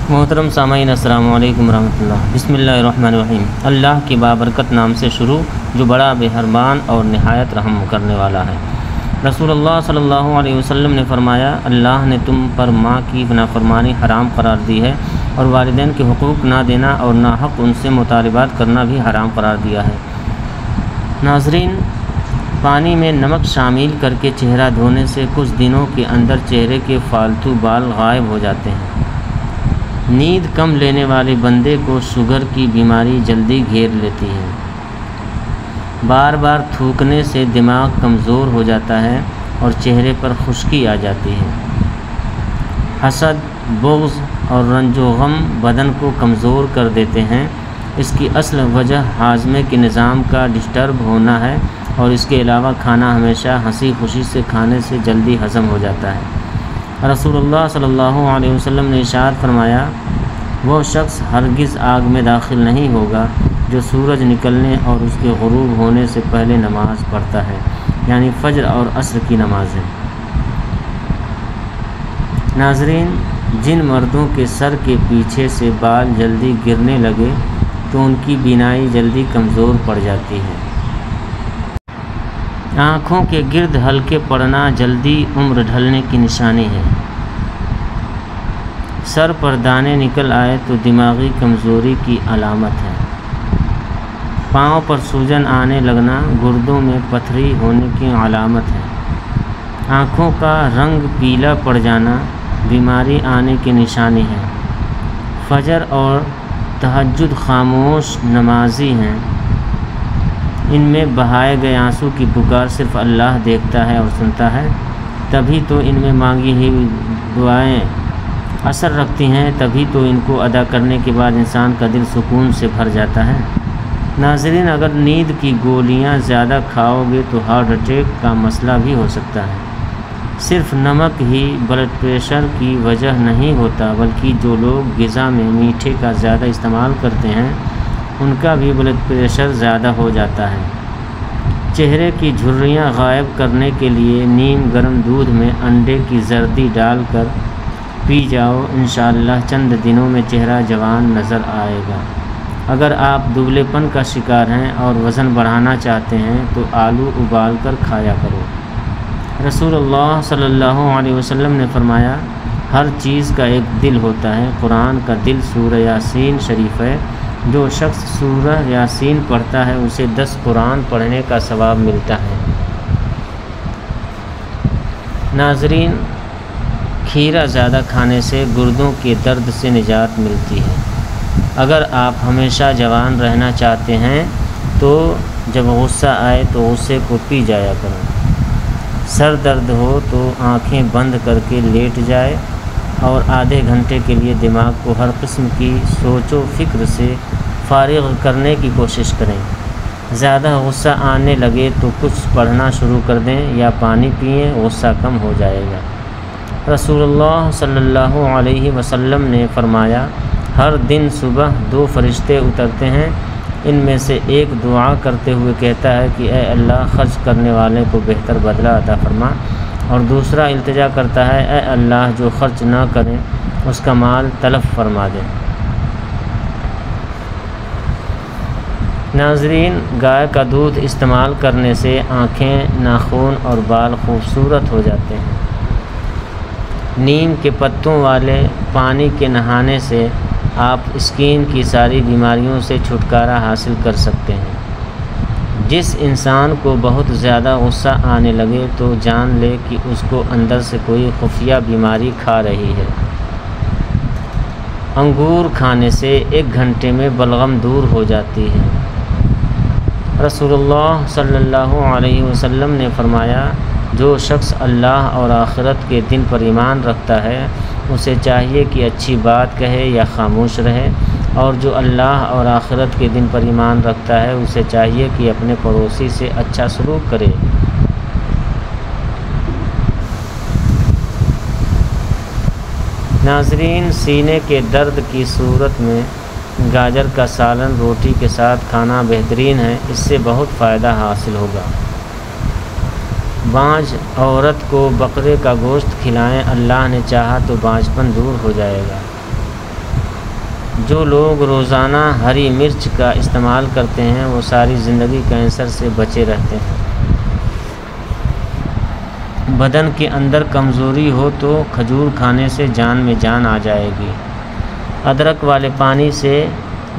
محترم سامعین السلام علیکم ورحمۃ اللہ۔ بسم اللہ الرحمن الرحیم۔ اللہ کے بابرکت نام سے شروع جو بڑا مہربان اور نہایت رحم کرنے والا ہے۔ رسول اللہ صلی اللہ علیہ وسلم نے فرمایا، اللہ نے تم پر ماں کی نافرمانی حرام قرار دی ہے اور والدین کے حقوق نہ دینا اور ناحق ان سے مطالبات کرنا بھی حرام قرار دیا ہے۔ ناظرین، پانی میں نمک شامل کر کے چہرہ دھونے سے کچھ دنوں کے اندر چہرے کے فالتو بال غائب ہو جاتے ہیں۔ نیند کم لینے والے بندے کو شوگر کی بیماری جلدی گھیر لیتی ہے۔ بار بار تھوکنے سے دماغ کمزور ہو جاتا ہے اور چہرے پر خشکی آ جاتی ہے۔ حسد، بغض اور رنج و غم بدن کو کمزور کر دیتے ہیں۔ اس کی اصل وجہ ہاضمے کے نظام کا ڈسٹرب ہونا ہے اور اس کے علاوہ کھانا ہمیشہ ہنسی خوشی سے کھانے سے جلدی ہضم ہو جاتا ہے۔ رسول اللہ صلی اللہ علیہ وسلم نے ارشاد فرمایا، وہ شخص ہرگز آگ میں داخل نہیں ہوگا جو سورج نکلنے اور اس کے غروب ہونے سے پہلے نماز پڑھتا ہے، یعنی فجر اور عصر کی نمازیں۔ ناظرین، جن مردوں کے سر کے پیچھے سے بال جلدی گرنے لگے تو ان کی بینائی جلدی کمزور پڑ جاتی ہے۔ آنکھوں کے گرد ہلکے پڑنا جلدی عمر ڈھلنے کی نشانی ہے۔ سر پر دانے نکل آئے تو دماغی کمزوری کی علامت ہے۔ پاؤں پر سوجن آنے لگنا گردوں میں پتھری ہونے کی علامت ہے۔ آنکھوں کا رنگ پیلا پڑ جانا بیماری آنے کی نشانی ہے۔ فجر اور تہجد خاموش نمازی ہیں، ان میں بہائے گئے آنسو کی پکار صرف اللہ دیکھتا ہے اور سنتا ہے، تبھی تو ان میں مانگی ہوئی دعائیں اثر رکھتی ہیں، تبھی تو ان کو ادا کرنے کے بعد انسان کا دل سکون سے بھر جاتا ہے۔ ناظرین، اگر نیند کی گولیاں زیادہ کھاؤ گے تو ہارٹ اٹیک کا مسئلہ بھی ہو سکتا ہے۔ صرف نمک ہی بلڈ پریشر کی وجہ نہیں ہوتا، بلکہ جو لوگ غذا میں میٹھے کا زیادہ استعمال کرتے ہیں ان کا بھی بلڈ پریشر زیادہ ہو جاتا ہے۔ چہرے کی جھریاں غائب کرنے کے لیے نیم گرم دودھ میں انڈے کی زردی ڈال کر پی جاؤ، انشاءاللہ چند دنوں میں چہرہ جوان نظر آئے گا۔ اگر آپ دبلے پن کا شکار ہیں اور وزن بڑھانا چاہتے ہیں تو آلو ابال کر کھایا کرو۔ رسول اللہ صلی اللہ علیہ وسلم نے فرمایا، ہر چیز کا ایک دل ہوتا ہے، قرآن کا دل سورہ یاسین شریف ہے۔ جو شخص سورہ یاسین پڑھتا ہے اسے 10 قرآن پڑھنے کا ثواب ملتا ہے۔ ناظرین، کھیرا زیادہ کھانے سے گردوں کے درد سے نجات ملتی ہے۔ اگر آپ ہمیشہ جوان رہنا چاہتے ہیں تو جب غصہ آئے تو غصے کو پی جایا کرو۔ سر درد ہو تو آنکھیں بند کر کے لیٹ جائے اور آدھے گھنٹے کے لیے دماغ کو ہر قسم کی سوچ و فکر سے فارغ کرنے کی کوشش کریں۔ زیادہ غصہ آنے لگے تو کچھ پڑھنا شروع کر دیں یا پانی پئیں، غصہ کم ہو جائے گا۔ رسول اللہ صلی اللہ علیہ وسلم نے فرمایا، ہر دن صبح 2 فرشتے اترتے ہیں، ان میں سے ایک دعا کرتے ہوئے کہتا ہے کہ اے اللہ، خرچ کرنے والے کو بہتر بدلہ عطا فرما، اور دوسرا التجا کرتا ہے، اے اللہ، جو خرچ نہ کریں اس کا مال تلف فرما دے۔ ناظرین، گائے کا دودھ استعمال کرنے سے آنکھیں، ناخن اور بال خوبصورت ہو جاتے ہیں۔ نیم کے پتوں والے پانی کے نہانے سے آپ اسکن کی ساری بیماریوں سے چھٹکارا حاصل کر سکتے ہیں۔ جس انسان کو بہت زیادہ غصہ آنے لگے تو جان لے کہ اس کو اندر سے کوئی خفیہ بیماری کھا رہی ہے۔ انگور کھانے سے 1 گھنٹے میں بلغم دور ہو جاتی ہے۔ رسول اللہ صلی اللہ علیہ وسلم نے فرمایا، جو شخص اللہ اور آخرت کے دن پر ایمان رکھتا ہے اسے چاہیے کہ اچھی بات کہے یا خاموش رہے، اور جو اللہ اور آخرت کے دن پر ایمان رکھتا ہے اسے چاہیے کہ اپنے پڑوسی سے اچھا سلوک کرے۔ ناظرین، سینے کے درد کی صورت میں گاجر کا سالن روٹی کے ساتھ کھانا بہترین ہے، اس سے بہت فائدہ حاصل ہوگا۔ بانجھ عورت کو بکرے کا گوشت کھلائیں، اللہ نے چاہا تو بانجھپن دور ہو جائے گا۔ جو لوگ روزانہ ہری مرچ کا استعمال کرتے ہیں وہ ساری زندگی کینسر سے بچے رہتے ہیں۔ بدن کے اندر کمزوری ہو تو کھجور کھانے سے جان میں جان آ جائے گی۔ ادرک والے پانی سے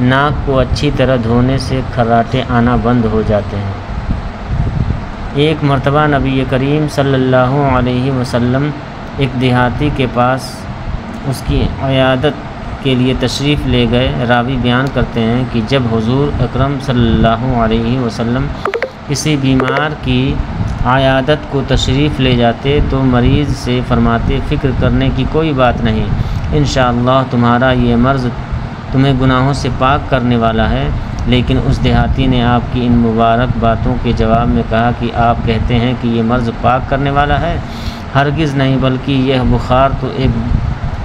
ناک کو اچھی طرح دھونے سے خراٹے آنا بند ہو جاتے ہیں۔ ایک مرتبہ نبی کریم صلی اللہ علیہ وسلم ایک دیہاتی کے پاس اس کی عیادت کے لیے تشریف لے گئے۔ راوی بیان کرتے ہیں کہ جب حضور اکرم صلی اللہ علیہ وسلم کسی بیمار کی عیادت کو تشریف لے جاتے تو مریض سے فرماتے، فکر کرنے کی کوئی بات نہیں، انشاءاللہ تمہارا یہ مرض تمہیں گناہوں سے پاک کرنے والا ہے۔ لیکن اس دیہاتی نے آپ کی ان مبارک باتوں کے جواب میں کہا کہ آپ کہتے ہیں کہ یہ مرض پاک کرنے والا ہے؟ ہرگز نہیں، بلکہ یہ بخار تو ایک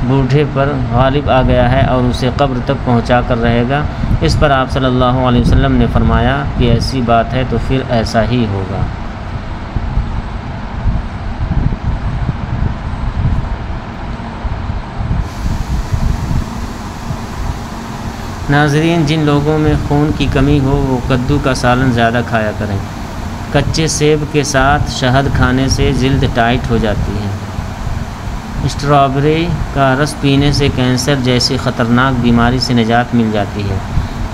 بوڑھے پر غالب آ گیا ہے اور اسے قبر تک پہنچا کر رہے گا۔ اس پر آپ صلی اللہ علیہ وسلم نے فرمایا کہ ایسی بات ہے تو پھر ایسا ہی ہوگا۔ ناظرین، جن لوگوں میں خون کی کمی ہو وہ کدو کا سالن زیادہ کھایا کریں۔ کچے سیب کے ساتھ شہد کھانے سے جلد ٹائٹ ہو جاتی ہے۔ اسٹرابیری کا رس پینے سے کینسر جیسی خطرناک بیماری سے نجات مل جاتی ہے۔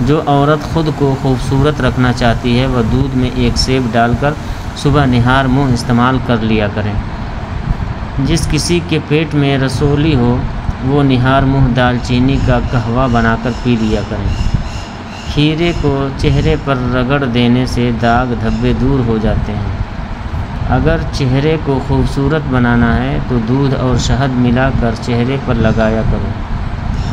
جو عورت خود کو خوبصورت رکھنا چاہتی ہے وہ دودھ میں ایک سیب ڈال کر صبح نہار منہ استعمال کر لیا کریں۔ جس کسی کے پیٹ میں رسولی ہو وہ نہار منہ دال چینی کا قہوہ بنا کر پی لیا کریں۔ کھیرے کو چہرے پر رگڑ دینے سے داغ دھبے دور ہو جاتے ہیں۔ اگر چہرے کو خوبصورت بنانا ہے تو دودھ اور شہد ملا کر چہرے پر لگایا کرو۔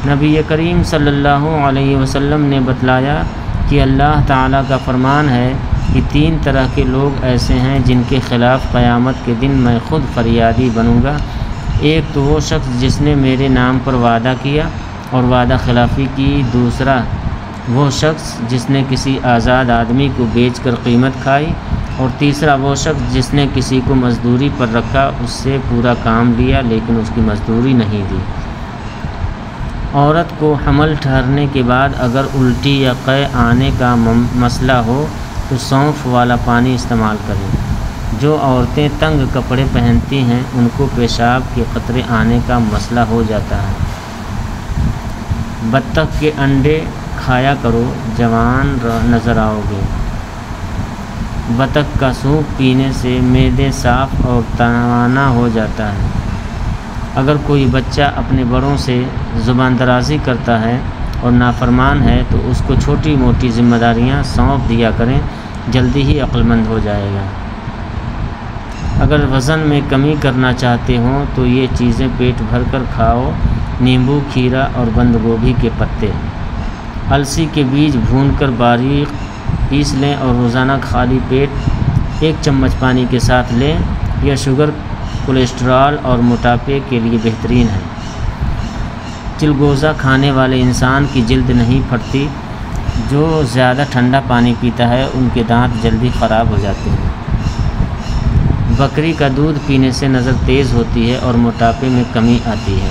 نبی کریم صلی اللہ علیہ وسلم نے بتلایا کہ اللہ تعالیٰ کا فرمان ہے کہ 3 طرح کے لوگ ایسے ہیں جن کے خلاف قیامت کے دن میں خود فریادی بنوں گا۔ ایک تو وہ شخص جس نے میرے نام پر وعدہ کیا اور وعدہ خلافی کی، دوسرا وہ شخص جس نے کسی آزاد آدمی کو بیچ کر قیمت کھائی، اور تیسرا وہ شخص جس نے کسی کو مزدوری پر رکھا، اس سے پورا کام لیا لیکن اس کی مزدوری نہیں دی۔ عورت کو حمل ٹھہرنے کے بعد اگر الٹی یا قے آنے کا مسئلہ ہو تو سونف والا پانی استعمال کریں۔ جو عورتیں تنگ کپڑے پہنتی ہیں ان کو پیشاب کے قطرے آنے کا مسئلہ ہو جاتا ہے۔ بطخ کے انڈے کھایا کرو، جوان نظر آؤ گے۔ بطخ کا سوپ پینے سے معدے صاف اور توانا ہو جاتا ہے۔ اگر کوئی بچہ اپنے بڑوں سے زبان درازی کرتا ہے اور نافرمان ہے تو اس کو چھوٹی موٹی ذمہ داریاں سونپ دیا کریں، جلدی ہی عقل مند ہو جائے گا۔ اگر وزن میں کمی کرنا چاہتے ہوں تو یہ چیزیں پیٹ بھر کر کھاؤ: نیمبو، کھیرا اور بند گوبھی کے پتے۔ السی کے بیج بھون کر باریک پیس لیں اور روزانہ خالی پیٹ 1 چمچ پانی کے ساتھ لیں۔ یہ شوگر، کولیسٹرول اور موٹاپے کے لیے بہترین ہے۔ چلگوزہ کھانے والے انسان کی جلد نہیں پھٹتی۔ جو زیادہ ٹھنڈا پانی پیتا ہے ان کے دانت جلدی خراب ہو جاتے ہیں۔ بکری کا دودھ پینے سے نظر تیز ہوتی ہے اور موٹاپے میں کمی آتی ہے۔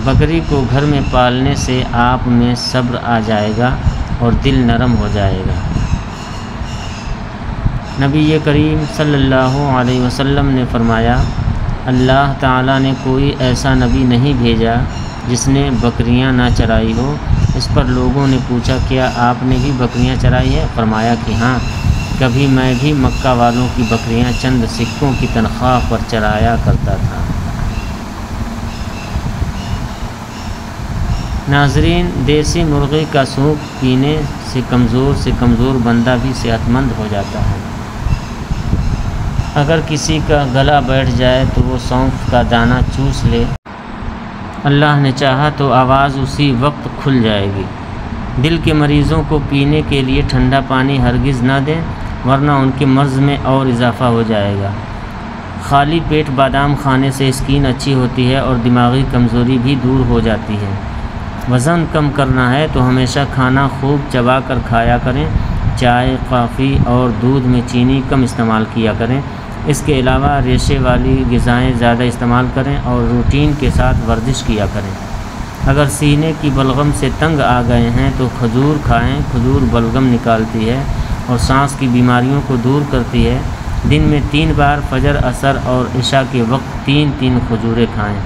بکری کو گھر میں پالنے سے آپ میں صبر آ جائے گا اور دل نرم ہو جائے گا۔ نبی کریم صلی اللہ علیہ وسلم نے فرمایا، اللہ تعالیٰ نے کوئی ایسا نبی نہیں بھیجا جس نے بکریاں نہ چرائی ہو۔ اس پر لوگوں نے پوچھا، کیا آپ نے بھی بکریاں چرائی ہیں؟ فرمایا کہ ہاں، کبھی میں بھی مکہ والوں کی بکریاں چند سکوں کی تنخواہ پر چرایا کرتا تھا۔ ناظرین، دیسی مرغی کا سوپ پینے سے کمزور بندہ بھی صحت مند ہو جاتا ہے۔ اگر کسی کا گلا بیٹھ جائے تو وہ سونف کا دانہ چوس لے، اللہ نے چاہا تو آواز اسی وقت کھل جائے گی۔ دل کے مریضوں کو پینے کے لیے ٹھنڈا پانی ہرگز نہ دیں ورنہ ان کے مرض میں اور اضافہ ہو جائے گا۔ خالی پیٹ بادام کھانے سے اسکن اچھی ہوتی ہے اور دماغی کمزوری بھی دور ہو جاتی ہے۔ وزن کم کرنا ہے تو ہمیشہ کھانا خوب چبا کر کھایا کریں۔ چائے، کافی اور دودھ میں چینی کم استعمال کیا کریں۔ اس کے علاوہ ریشے والی غذائیں زیادہ استعمال کریں اور روٹین کے ساتھ ورزش کیا کریں۔ اگر سینے کی بلغم سے تنگ آ گئے ہیں تو کھجور کھائیں۔ کھجور بلغم نکالتی ہے اور سانس کی بیماریوں کو دور کرتی ہے۔ دن میں 3 بار فجر، عصر اور عشاء کے وقت 3 کھجوریں کھائیں۔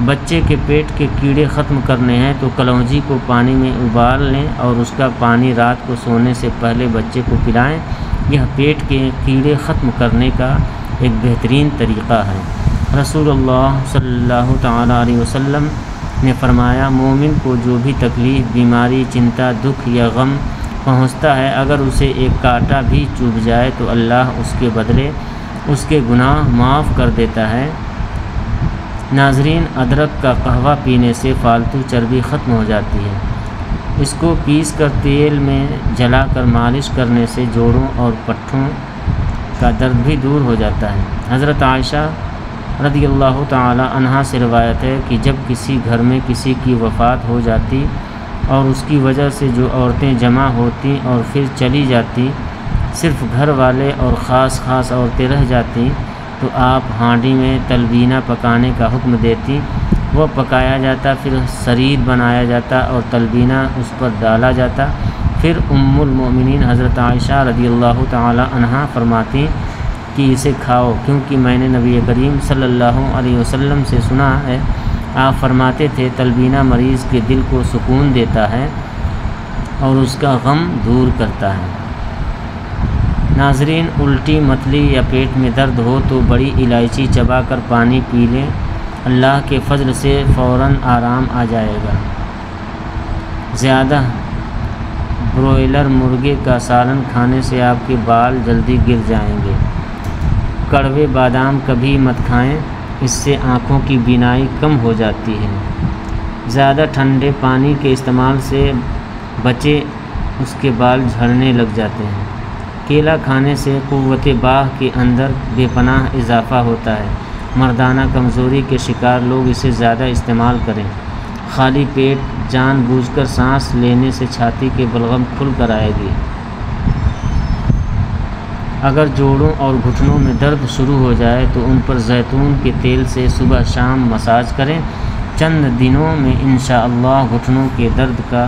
بچے کے پیٹ کے کیڑے ختم کرنے ہیں تو کلونجی کو پانی میں ابال لیں اور اس کا پانی رات کو سونے سے پہلے بچے کو پلائیں۔ یہ پیٹ کے کیڑے ختم کرنے کا ایک بہترین طریقہ ہے۔ رسول اللہ صلی اللہ تعالیٰ علیہ وسلم نے فرمایا، مومن کو جو بھی تکلیف، بیماری، چنتا، دکھ یا غم پہنچتا ہے، اگر اسے ایک کانٹا بھی چبھ جائے تو اللہ اس کے بدلے اس کے گناہ معاف کر دیتا ہے۔ ناظرین، ادرک کا قہوہ پینے سے فالتو چربی ختم ہو جاتی ہے۔ اس کو پیس کر تیل میں جلا کر مالش کرنے سے جوڑوں اور پٹھوں کا درد بھی دور ہو جاتا ہے۔ حضرت عائشہ رضی اللہ تعالی عنہا سے روایت ہے کہ جب کسی گھر میں کسی کی وفات ہو جاتی اور اس کی وجہ سے جو عورتیں جمع ہوتی اور پھر چلی جاتی، صرف گھر والے اور خاص عورتیں رہ جاتی، تو آپ ہانڈی میں تلبینہ پکانے کا حکم دیتی۔ وہ پکایا جاتا، پھر سرید بنایا جاتا اور تلبینہ اس پر ڈالا جاتا۔ پھر ام المؤمنین حضرت عائشہ رضی اللہ تعالی عنہا فرماتی کہ اسے کھاؤ، کیونکہ میں نے نبی کریم صلی اللہ علیہ وسلم سے سنا ہے، آپ فرماتے تھے تلبینہ مریض کے دل کو سکون دیتا ہے اور اس کا غم دور کرتا ہے۔ ناظرین، الٹی، متلی یا پیٹ میں درد ہو تو بڑی الائچی چبا کر پانی پی لیں، اللہ کے فضل سے فوراً آرام آ جائے گا۔ زیادہ بروئلر مرغے کا سالن کھانے سے آپ کے بال جلدی گر جائیں گے۔ کڑوے بادام کبھی مت کھائیں، اس سے آنکھوں کی بینائی کم ہو جاتی ہے۔ زیادہ ٹھنڈے پانی کے استعمال سے بچے، اس کے بال جھڑنے لگ جاتے ہیں۔ کیلا کھانے سے قوت باہ کے اندر بے پناہ اضافہ ہوتا ہے۔ مردانہ کمزوری کے شکار لوگ اسے زیادہ استعمال کریں۔ خالی پیٹ جان بوجھ کر سانس لینے سے چھاتی کے بلغم کھل کر آئے گی۔ اگر جوڑوں اور گھٹنوں میں درد شروع ہو جائے تو ان پر زیتون کے تیل سے صبح شام مساج کریں۔ چند دنوں میں انشاءاللہ گھٹنوں کے درد کا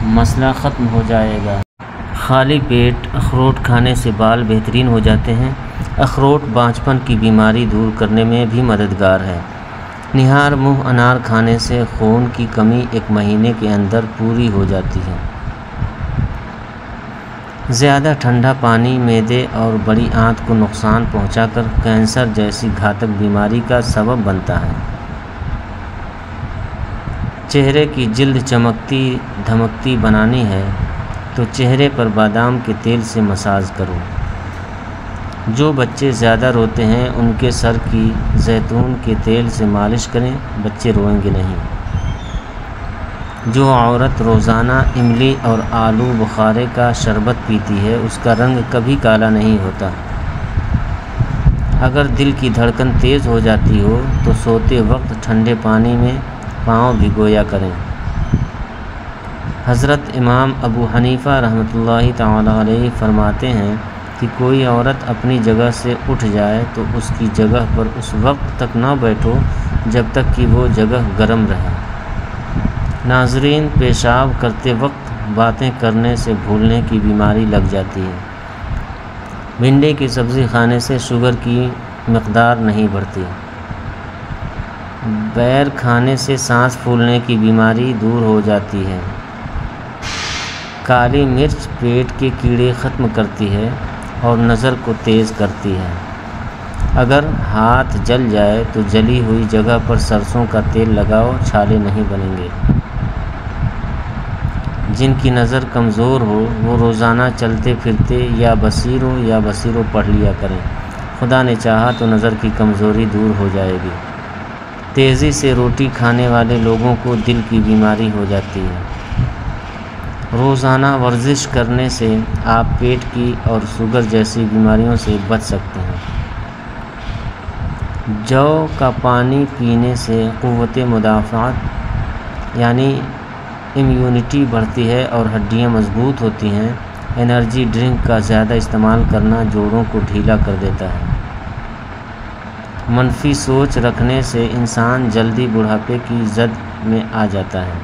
مسئلہ ختم ہو جائے گا۔ خالی پیٹ اخروٹ کھانے سے بال بہترین ہو جاتے ہیں۔ اخروٹ بانجھپن کی بیماری دور کرنے میں بھی مددگار ہے۔ نہار منہ انار کھانے سے خون کی کمی 1 مہینے کے اندر پوری ہو جاتی ہے۔ زیادہ ٹھنڈا پانی معدے اور بڑی آنت کو نقصان پہنچا کر کینسر جیسی گھاتک بیماری کا سبب بنتا ہے۔ چہرے کی جلد چمکتی دھمکتی بنانی ہے تو چہرے پر بادام کے تیل سے مساج کرو۔ جو بچے زیادہ روتے ہیں ان کے سر کی زیتون کے تیل سے مالش کریں، بچے روئیں گے نہیں۔ جو عورت روزانہ املی اور آلو بخارے کا شربت پیتی ہے اس کا رنگ کبھی کالا نہیں ہوتا۔ اگر دل کی دھڑکن تیز ہو جاتی ہو تو سوتے وقت ٹھنڈے پانی میں پاؤں بھگویا کریں۔ حضرت امام ابو حنیفہ رحمۃ اللہ تعالی علیہ فرماتے ہیں کہ کوئی عورت اپنی جگہ سے اٹھ جائے تو اس کی جگہ پر اس وقت تک نہ بیٹھو جب تک کہ وہ جگہ گرم رہے۔ ناظرین، پیشاب کرتے وقت باتیں کرنے سے بھولنے کی بیماری لگ جاتی ہے۔ بھنڈی کی سبزی کھانے سے شوگر کی مقدار نہیں بڑھتی۔ بیر کھانے سے سانس پھولنے کی بیماری دور ہو جاتی ہے۔ کالی مرچ پیٹ کے کیڑے ختم کرتی ہے اور نظر کو تیز کرتی ہے۔ اگر ہاتھ جل جائے تو جلی ہوئی جگہ پر سرسوں کا تیل لگاؤ، چھالے نہیں بنیں گے۔ جن کی نظر کمزور ہو وہ روزانہ چلتے پھرتے یا بصیروں پڑھ لیا کریں، خدا نے چاہا تو نظر کی کمزوری دور ہو جائے گی۔ تیزی سے روٹی کھانے والے لوگوں کو دل کی بیماری ہو جاتی ہے۔ روزانہ ورزش کرنے سے آپ پیٹ کی اور شوگر جیسی بیماریوں سے بچ سکتے ہیں۔ جو کا پانی پینے سے قوت مدافعت یعنی امیونٹی بڑھتی ہے اور ہڈیاں مضبوط ہوتی ہیں۔ انرجی ڈرنک کا زیادہ استعمال کرنا جوڑوں کو ڈھیلا کر دیتا ہے۔ منفی سوچ رکھنے سے انسان جلدی بڑھاپے کی زد میں آ جاتا ہے۔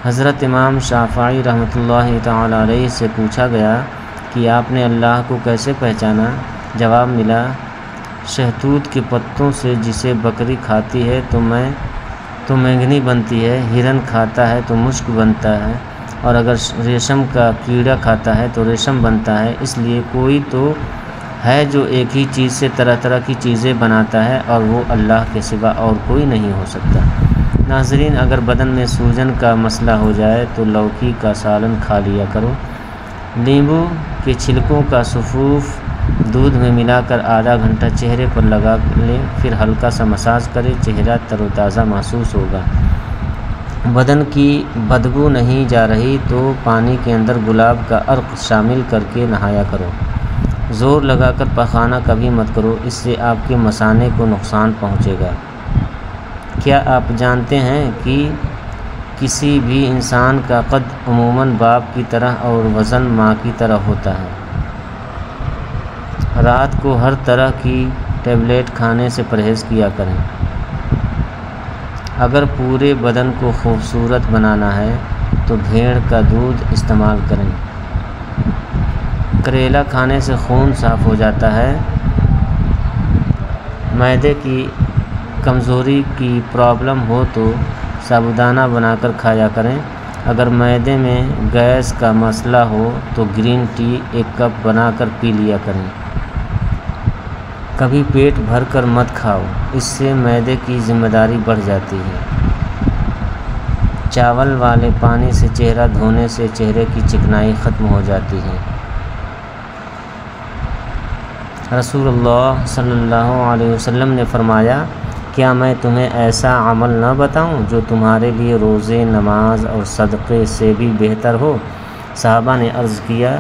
حضرت امام شافعی رحمۃ اللہ تعالی علیہ سے پوچھا گیا کہ آپ نے اللہ کو کیسے پہچانا؟ جواب ملا، شہتوت کے پتوں سے جسے بکری کھاتی ہے تو مینگنی بنتی ہے، ہرن کھاتا ہے تو مشک بنتا ہے، اور اگر ریشم کا کیڑا کھاتا ہے تو ریشم بنتا ہے۔ اس لیے کوئی تو ہے جو ایک ہی چیز سے طرح طرح کی چیزیں بناتا ہے، اور وہ اللہ کے سوا اور کوئی نہیں ہو سکتا۔ ناظرین، اگر بدن میں سوجن کا مسئلہ ہو جائے تو لوکی کا سالن کھا لیا کرو۔ لیمبو کے چھلکوں کا سفوف دودھ میں ملا کر آدھا گھنٹہ چہرے پر لگا لیں، پھر ہلکا سا مساج کریں، چہرہ تر و تازہ محسوس ہوگا۔ بدن کی بدبو نہیں جا رہی تو پانی کے اندر گلاب کا عرق شامل کر کے نہایا کرو۔ زور لگا کر پخانہ کبھی مت کرو، اس سے آپ کے مثانے کو نقصان پہنچے گا۔ کیا آپ جانتے ہیں کہ کسی بھی انسان کا قد عموماً باپ کی طرح اور وزن ماں کی طرح ہوتا ہے؟ رات کو ہر طرح کی ٹیبلٹ کھانے سے پرہیز کیا کریں۔ اگر پورے بدن کو خوبصورت بنانا ہے تو بھیڑ کا دودھ استعمال کریں۔ کریلا کھانے سے خون صاف ہو جاتا ہے۔ معدے کی کمزوری کی پرابلم ہو تو سابودانہ بنا کر کھایا کریں۔ اگر معدے میں گیس کا مسئلہ ہو تو گرین ٹی 1 کپ بنا کر پی لیا کریں۔ کبھی پیٹ بھر کر مت کھاؤ، اس سے معدے کی ذمہ داری بڑھ جاتی ہے۔ چاول والے پانی سے چہرہ دھونے سے چہرے کی چکنائی ختم ہو جاتی ہے۔ رسول اللہ صلی اللہ علیہ وسلم نے فرمایا، کیا میں تمہیں ایسا عمل نہ بتاؤں جو تمہارے لیے روزے، نماز اور صدقے سے بھی بہتر ہو؟ صحابہ نے عرض کیا،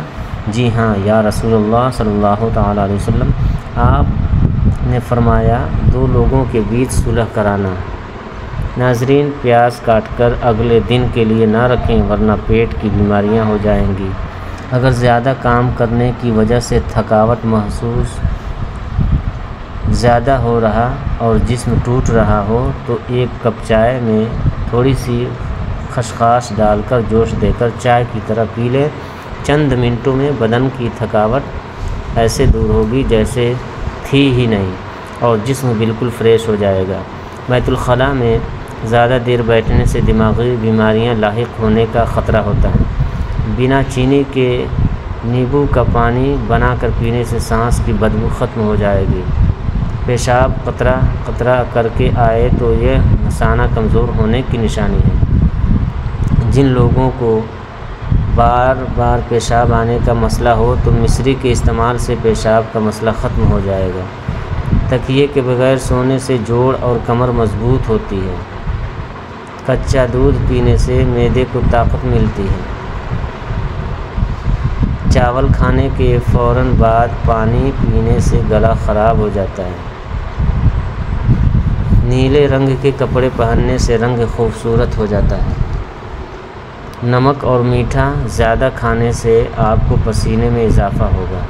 جی ہاں یا رسول اللہ صلی اللہ تعالی علیہ وسلم۔ آپ نے فرمایا، 2 لوگوں کے بیچ صلح کرانا۔ ناظرین، پیاز کاٹ کر اگلے دن کے لیے نہ رکھیں ورنہ پیٹ کی بیماریاں ہو جائیں گی۔ اگر زیادہ کام کرنے کی وجہ سے تھکاوٹ محسوس زیادہ ہو رہا اور جسم ٹوٹ رہا ہو تو 1 کپ چائے میں تھوڑی سی خسخاس ڈال کر جوش دے کر چائے کی طرح پی لیں۔ چند منٹوں میں بدن کی تھکاوٹ ایسے دور ہوگی جیسے تھی ہی نہیں، اور جسم بالکل فریش ہو جائے گا۔ بیت الخلاء میں زیادہ دیر بیٹھنے سے دماغی بیماریاں لاحق ہونے کا خطرہ ہوتا ہے۔ بنا چینی کے نیبو کا پانی بنا کر پینے سے سانس کی بدبو ختم ہو جائے گی۔ پیشاب قطرہ قطرہ کر کے آئے تو یہ مثانہ کمزور ہونے کی نشانی ہے۔ جن لوگوں کو بار بار پیشاب آنے کا مسئلہ ہو تو مصری کے استعمال سے پیشاب کا مسئلہ ختم ہو جائے گا۔ تکیے کے بغیر سونے سے جوڑ اور کمر مضبوط ہوتی ہے۔ کچا دودھ پینے سے معدے کو طاقت ملتی ہے۔ چاول کھانے کے فوراً بعد پانی پینے سے گلا خراب ہو جاتا ہے۔ نیلے رنگ کے کپڑے پہننے سے رنگ خوبصورت ہو جاتا ہے۔ نمک اور میٹھا زیادہ کھانے سے آپ کو پسینے میں اضافہ ہوگا۔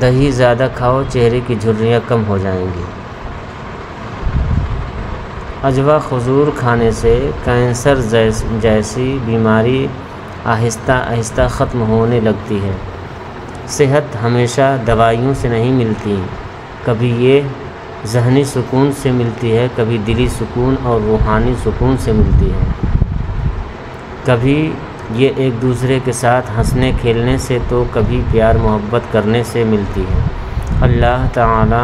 دہی زیادہ کھاؤ، چہرے کی جھریاں کم ہو جائیں گی۔ عجوا کھجور کھانے سے کینسر جیسی بیماری آہستہ آہستہ ختم ہونے لگتی ہے۔ صحت ہمیشہ دوائیوں سے نہیں ملتی، کبھی یہ ذہنی سکون سے ملتی ہے، کبھی دلی سکون اور روحانی سکون سے ملتی ہے، کبھی یہ ایک دوسرے کے ساتھ ہنسنے کھیلنے سے تو کبھی پیار محبت کرنے سے ملتی ہے۔ اللہ تعالی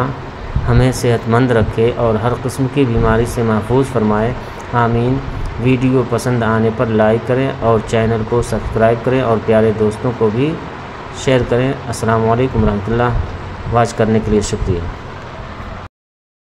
ہمیں صحت مند رکھے اور ہر قسم کی بیماری سے محفوظ فرمائے، آمین۔ ویڈیو پسند آنے پر لائک کریں اور چینل کو سبسکرائب کریں اور پیارے دوستوں کو بھی شیئر کریں۔ السلام علیکم ورحمۃ اللہ۔ واچ کرنے کے لیے شکریہ۔